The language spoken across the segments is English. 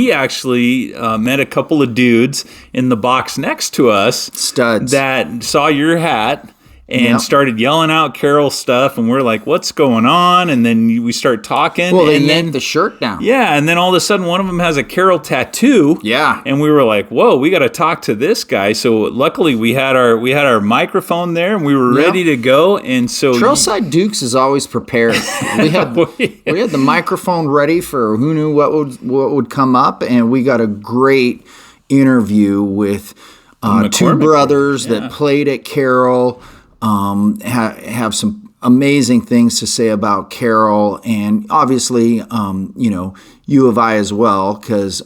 He actually met a couple of dudes in the box next to us. Studs. That saw your hat and started yelling out Carroll stuff, and we're like, what's going on? And then we start talking. Well, they and yanked the shirt down. Yeah, and then all of a sudden one of them has a Carroll tattoo. Yeah. And we were like, whoa, we got to talk to this guy. So luckily we had our microphone there, and we were ready to go. And so Trailside Dukes is always prepared. We had the microphone ready for who knew what would come up, and we got a great interview with two brothers that played at Carroll. Have some amazing things to say about Carroll, and obviously, U of I as well, because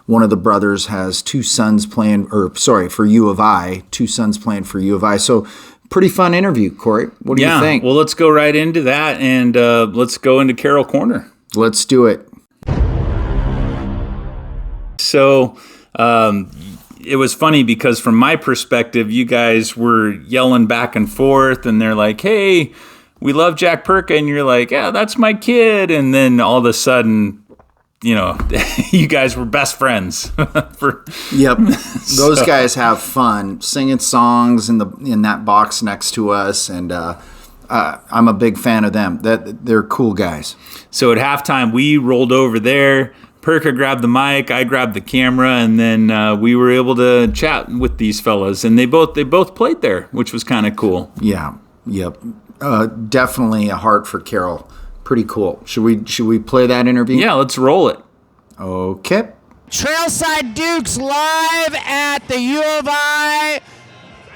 one of the brothers has for U of I, two sons playing for U of I. So, pretty fun interview, Corey. What do you think? Well, let's go right into that, and let's go into Carroll Corner. Let's do it. So, it was funny because from my perspective, you guys were yelling back and forth, and they're like, hey, we love Jack Perka, and you're like, yeah, that's my kid. And then all of a sudden, you guys were best friends. Yep. Those guys have fun singing songs in that box next to us, and I'm a big fan of them. They're cool guys. So at halftime, we rolled over there. Perka grabbed the mic, I grabbed the camera, and then we were able to chat with these fellas. And they both played there, which was kind of cool. Yeah, yep. Definitely a heart for Carroll. Pretty cool. Should we play that interview? Yeah, let's roll it. Okay. Trailside Dukes live at the U of I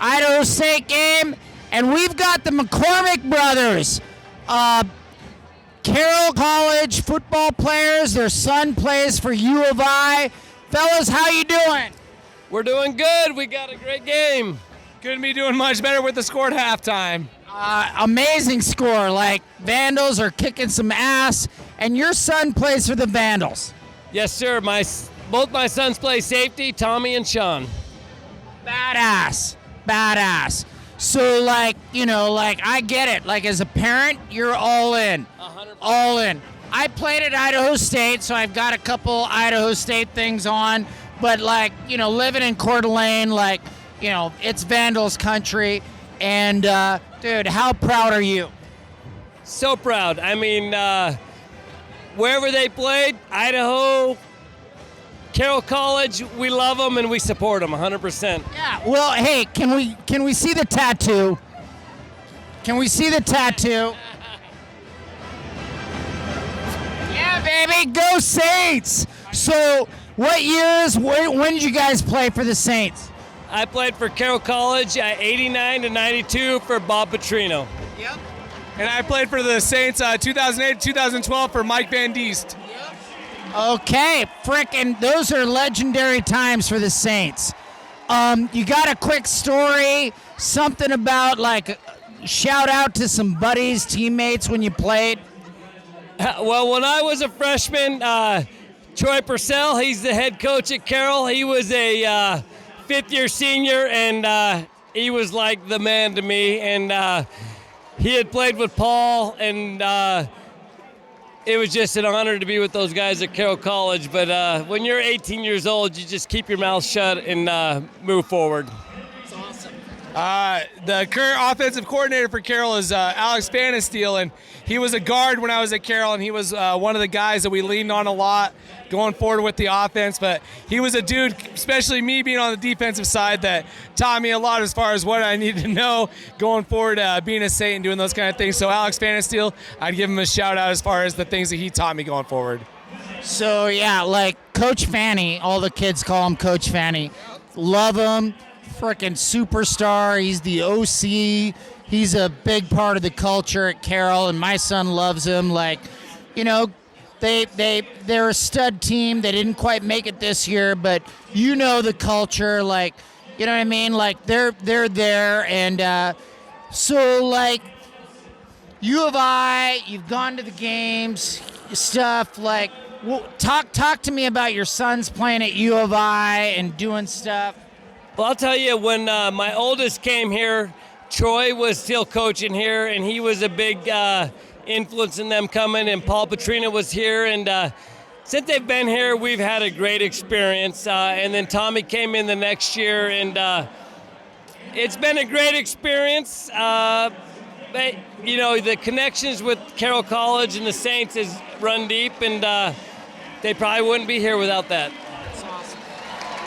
Idaho State game, and we've got the McCormick brothers. Carroll College football players. Their son plays for U of I. Fellas, how you doing? We're doing good. We got a great game. Couldn't be doing much better with the score at halftime. Amazing score. Like, Vandals are kicking some ass, and your son plays for the Vandals. Yes, sir. Both my sons play safety, Tommy and Sean. Badass. So, I get it. Like, as a parent, you're all in. 100%. All in. I played at Idaho State, so I've got a couple Idaho State things on. But, living in Coeur d'Alene, it's Vandals country. And, dude, how proud are you? So proud. I mean, wherever they played, Idaho, Carroll College, we love them and we support them 100%. Yeah. Well, hey, can we see the tattoo? Can we see the tattoo? Yeah, baby, go Saints! So, what years? When did you guys play for the Saints? I played for Carroll College at 89 to 92 for Bob Petrino. Yep. And I played for the Saints 2008 2012 for Mike Van Diest. Okay, frickin' those are legendary times for the Saints. You got a quick story, something about shout out to some buddies, teammates when you played? Well, when I was a freshman, Troy Purcell, he's the head coach at Carroll. He was a fifth-year senior, and he was like the man to me. And he had played with Paul, and it was just an honor to be with those guys at Carroll College. But when you're 18 years old, you just keep your mouth shut and move forward. That's awesome. The current offensive coordinator for Carroll is Alex Banasteel, and he was a guard when I was at Carroll, and he was one of the guys that we leaned on a lot going forward with the offense. But he was a dude, especially me being on the defensive side, that taught me a lot as far as what I need to know going forward, being a Saint and doing those kind of things. So Alex Banasteel, I'd give him a shout out as far as the things that he taught me going forward. So, yeah, Coach Fanny, all the kids call him Coach Fanny. Love him. Freaking superstar. He's the OC. He's a big part of the culture at Carroll, and my son loves him. They're a stud team. They didn't quite make it this year, but the culture. You know what I mean? They're there, and so U of I, you've gone to the games, stuff talk to me about your sons playing at U of I and doing stuff. Well, I'll tell you, when my oldest came here, Troy was still coaching here, and he was a big influence in them coming, and Paul Petrino was here, and since they've been here, we've had a great experience. And then Tommy came in the next year, and it's been a great experience. But, the connections with Carroll College and the Saints is run deep, and they probably wouldn't be here without that. That's awesome.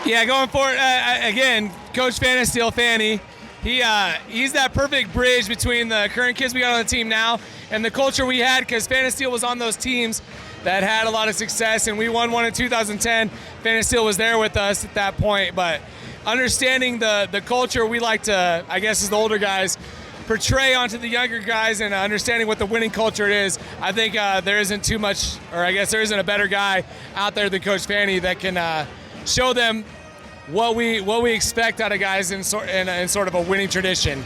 Yeah, going forward, again, Coach Fanasteel, Fanny, he's that perfect bridge between the current kids we got on the team now and the culture we had, because Fanasteel was on those teams that had a lot of success, and we won one in 2010. Fanasteel was there with us at that point, but understanding the culture we like to, I guess as the older guys, portray onto the younger guys, and understanding what the winning culture is, I think there isn't too much, or I guess there isn't a better guy out there than Coach Fanny that can show them what we expect out of guys in sort of a winning tradition.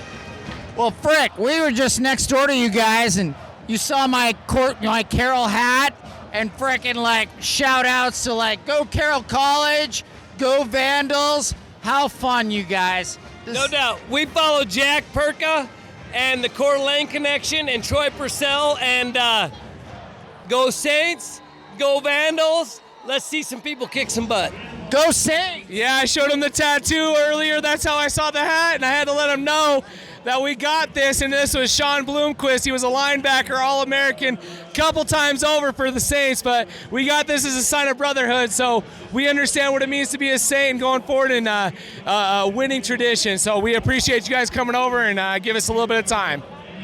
Well, Frick, we were just next door to you guys, and you saw my Carroll hat, and frickin' shout outs to go Carroll College, go Vandals. How fun, you guys. No doubt. We follow Jack Perka and the Coeur d'Alene connection and Troy Purcell, and go Saints, go Vandals. Let's see some people kick some butt. Go Saints! Yeah, I showed him the tattoo earlier. That's how I saw the hat, and I had to let him know that we got this, and this was Sean Bloomquist. He was a linebacker, All-American, couple times over for the Saints, but we got this as a sign of brotherhood, so we understand what it means to be a Saint going forward in a winning tradition. So we appreciate you guys coming over and give us a little bit of time.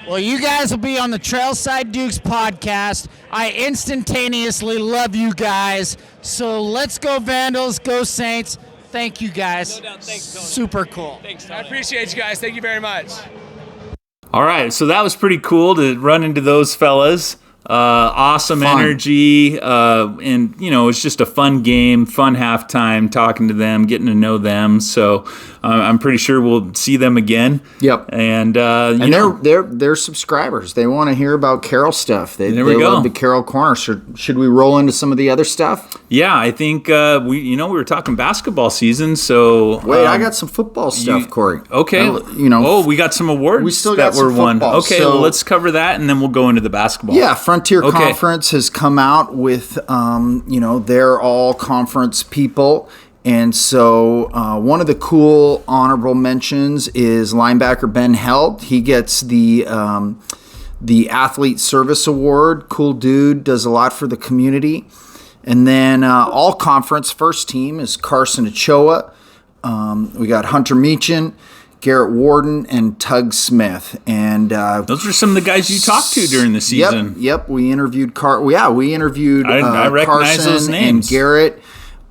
Well, you guys will be on the Trailside Dukes podcast. I instantaneously love you guys. So let's go Vandals, go Saints. Thank you, guys. No doubt. Thanks, Tony. Super cool. Thanks, Tony. I appreciate you guys. Thank you very much. All right, so that was pretty cool to run into those fellas. Awesome Fun. energy, and it's just a fun game, fun halftime, talking to them, getting to know them. So I'm pretty sure we'll see them again. Yep. And they're subscribers. They want to hear about Carroll stuff. They love the Carroll Corner. Should we roll into some of the other stuff? Yeah, I think we were talking basketball season. So wait, I got some football stuff, Corey. Okay. We got some awards. We still got that were some won. football, Okay, so- well, let's cover that, and then we'll go into the basketball. Yeah, Frontier Okay. Conference has come out with, they're all conference people. And so one of the cool honorable mentions is linebacker Ben Helt. He gets the Athlete Service Award. Cool dude, does a lot for the community. And then all conference first team is Carson Ochoa. We got Hunter Meechan, Garrett Warden, and Tug Smith. And those are some of the guys you talked to during the season. Yep. We interviewed we interviewed I recognize Carson those names. and Garrett.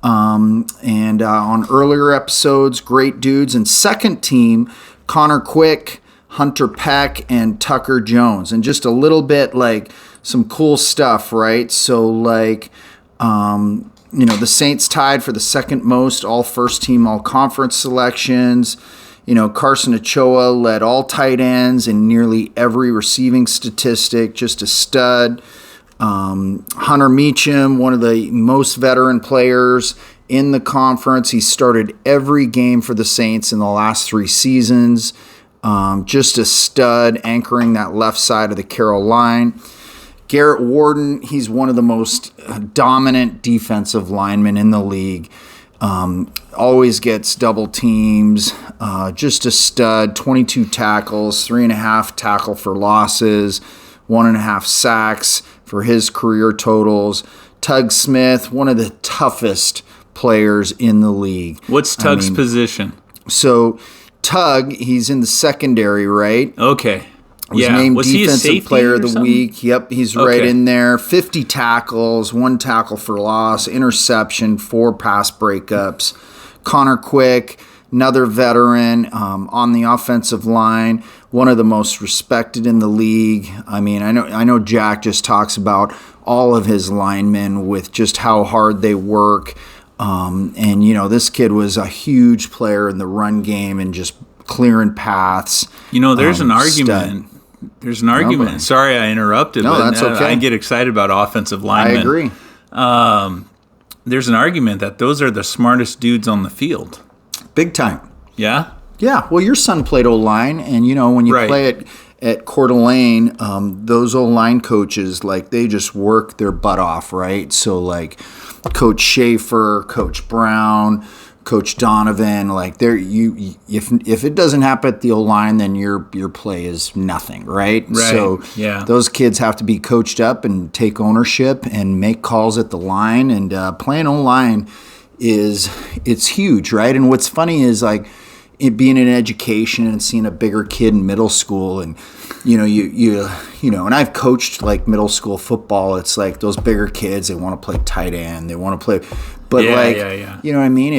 And on earlier episodes, great dudes. And second team, Connor Quick, Hunter Peck, and Tucker Jones. And just a little bit some cool stuff, right? So the Saints tied for the second most all first team, all conference selections. Carson Ochoa led all tight ends in nearly every receiving statistic, just a stud. Hunter Meechan, one of the most veteran players in the conference. He started every game for the Saints in the last 3 seasons. Just a stud, anchoring that left side of the Carroll line. Garrett Warden, he's one of the most dominant defensive linemen in the league. Always gets double teams. Just a stud, 22 tackles, 3.5 tackle for losses, 1.5 sacks for his career totals. Tug Smith, one of the toughest players in the league. What's Tug's position? So Tug, he's in the secondary, right? Okay. Was named Was he a Defensive safety Player or of the something? Week. Yep, he's right in there. 50 tackles, 1 tackle for loss, interception, 4 pass breakups. Connor Quick, another veteran on the offensive line, one of the most respected in the league. I know Jack just talks about all of his linemen with just how hard they work. This kid was a huge player in the run game and just clearing paths. There's an argument. Stud. There's an argument. Okay. Sorry I interrupted. No, but that's okay. I get excited about offensive linemen. I agree. There's an argument that those are the smartest dudes on the field. Big time. Yeah? Yeah. Well, your son played O-line, and when you Right. play at Coeur d'Alene, those O-line coaches, like, they just work their butt off, right? So, like, Coach Schaefer, Coach Brown, Coach Donovan, like, if it doesn't happen at the O-line, then your play is nothing, right? Right. So those kids have to be coached up and take ownership and make calls at the line. And playing O-line it's huge, right? And what's funny is, like, it being in education and seeing a bigger kid in middle school, and you know, and I've coached like middle school football. It's like those bigger kids, they want to play tight end, they want to play, but you know what I mean?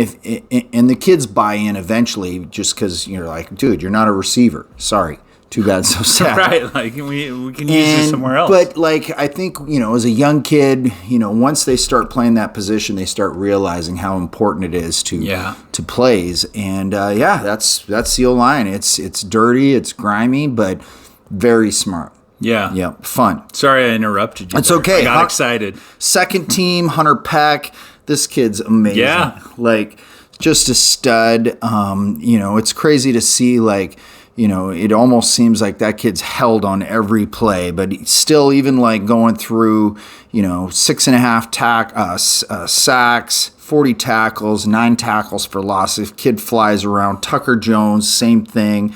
And the kids buy in eventually, just because you're like, dude, you're not a receiver. Sorry. Too bad, so sad. Right, like we can use it somewhere else. But like, I think, you know, as a young kid, you know, once they start playing that position, they start realizing how important it is to plays. And that's the O-line. It's dirty, it's grimy, but very smart. Yeah, fun. Sorry I interrupted you. It's okay. I got excited. Second team, Hunter Peck. This kid's amazing. Yeah, like, just a stud. You know, it's crazy to see, like, you know, it almost seems like that kid's held on every play, but he's still, even like going through, you know, 6.5 sacks, 40 tackles, 9 tackles for loss. If kid flies around. Tucker Jones, same thing,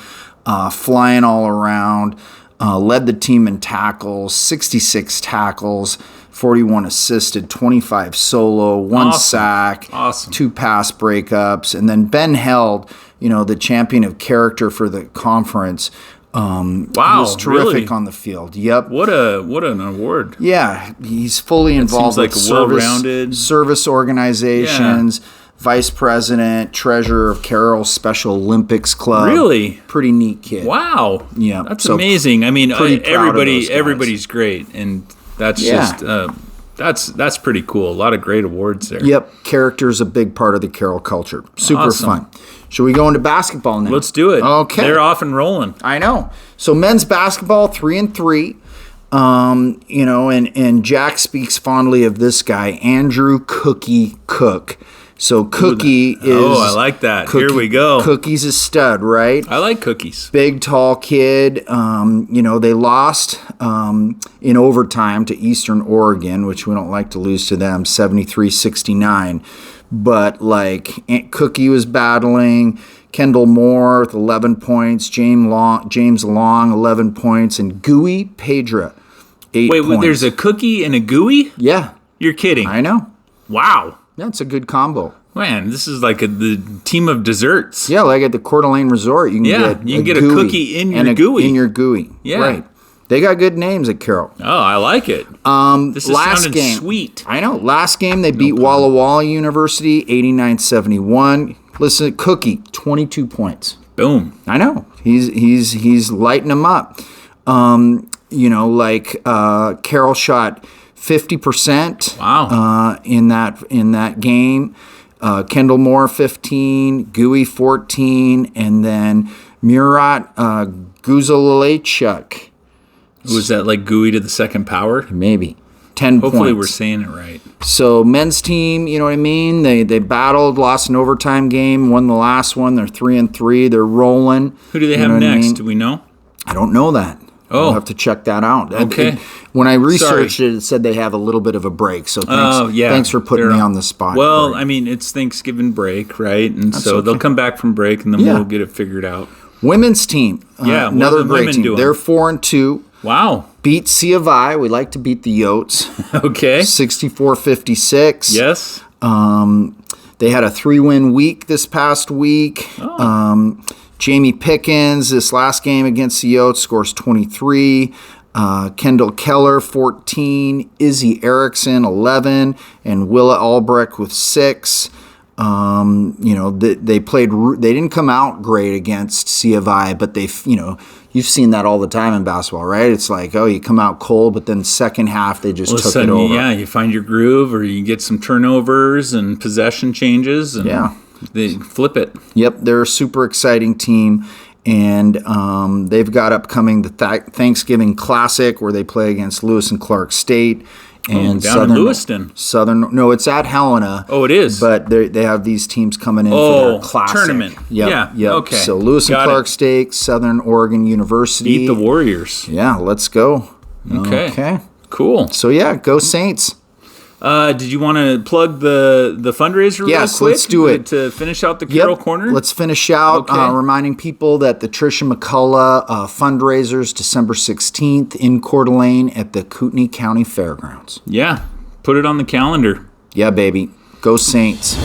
flying all around. Led the team in tackles, 66 tackles, 41 assisted, 25 solo, 1 sack, 2 pass breakups. And then Ben Held, you know, the champion of character for the conference. He was terrific on the field. Yep. What an award. Yeah, he's fully involved with service organizations. Yeah. Vice president, treasurer of Carroll Special Olympics Club. Really? Pretty neat kid. Wow. Yeah. That's amazing. I mean, everybody's great, and that's just that's pretty cool. A lot of great awards there. Yep. Character's a big part of the Carroll culture. Super fun. Should we go into basketball now? Let's do it. Okay. They're off and rolling. I know. So men's basketball, 3-3. You know, and Jack speaks fondly of this guy, Andrew Cookie Cook. So Cookie is... Oh, I like that. Here we go. Cookie's a stud, right? I like Cookies. Big, tall kid. You know, they lost in overtime to Eastern Oregon, which we don't like to lose to them, 73-69. But, like, Cookie was battling. Kendall Moore with 11 points. James Long, 11 points. And Gooey Pedra, 8 points. Wait, there's a Cookie and a Gooey? Yeah. You're kidding. I know. Wow. That's a good combo. Man, this is like the team of desserts. Yeah, like at the Coeur d'Alene Resort, you can get a cookie in your gooey. In your gooey. Yeah. Right. They got good names at Carroll. Oh, I like it. This is sounding sweet. I know. Last game, they beat Walla Walla University, 89-71. Listen, Cookie, 22 points. Boom. I know. He's lighting them up. You know, like Carroll shot 50%. Wow. In that game. Kendall Moore 15, Gooey 14, and then Murat Guzalechuk. Was that like Gooey to the second power? Maybe. 10 points. Hopefully we're saying it right. So men's team, you know what I mean? They battled, lost an overtime game, won the last one. They're 3-3. They're rolling. Who do they have next? Do we know? I don't know that. Oh. I'll have to check that out. Okay. When I researched it said they have a little bit of a break. So thanks for putting me on the spot. Well, I mean, it's Thanksgiving break, right? And so they'll come back from break, and then we'll get it figured out. Women's team. Another great team. Doing? They're 4-2. Wow. Beat C of I. We like to beat the Yotes. Okay. 64-56. Yes. They had a 3-win week this past week. Oh. Jamie Pickens, this last game against the Yotes, scores 23. Kendall Keller, 14. Izzy Erickson, 11. And Willa Albrecht with 6. You know, they played. They didn't come out great against C of I, but you've seen that all the time in basketball, right? It's like, you come out cold, but then second half they just took it over. Yeah, you find your groove, or you get some turnovers and possession changes, and they flip it. Yep, they're a super exciting team, and they've got upcoming the Thanksgiving Classic where they play against Lewis and Clark State. and down in Lewiston. No, it's at Helena. Oh, it is. But they have these teams coming in for their classic tournament. Yep. Okay. So Lewis and Clark Stakes, Southern Oregon University. Beat the Warriors. Yeah, let's go. Okay. Cool. So yeah, go Saints. Did you want to plug the fundraiser real quick? Yes, let's do it. To finish out the Carroll Corner? Let's finish out reminding people that the Tricia McCullough fundraisers December 16th in Coeur d'Alene at the Kootenai County Fairgrounds. Yeah, put it on the calendar. Yeah, baby. Go Saints.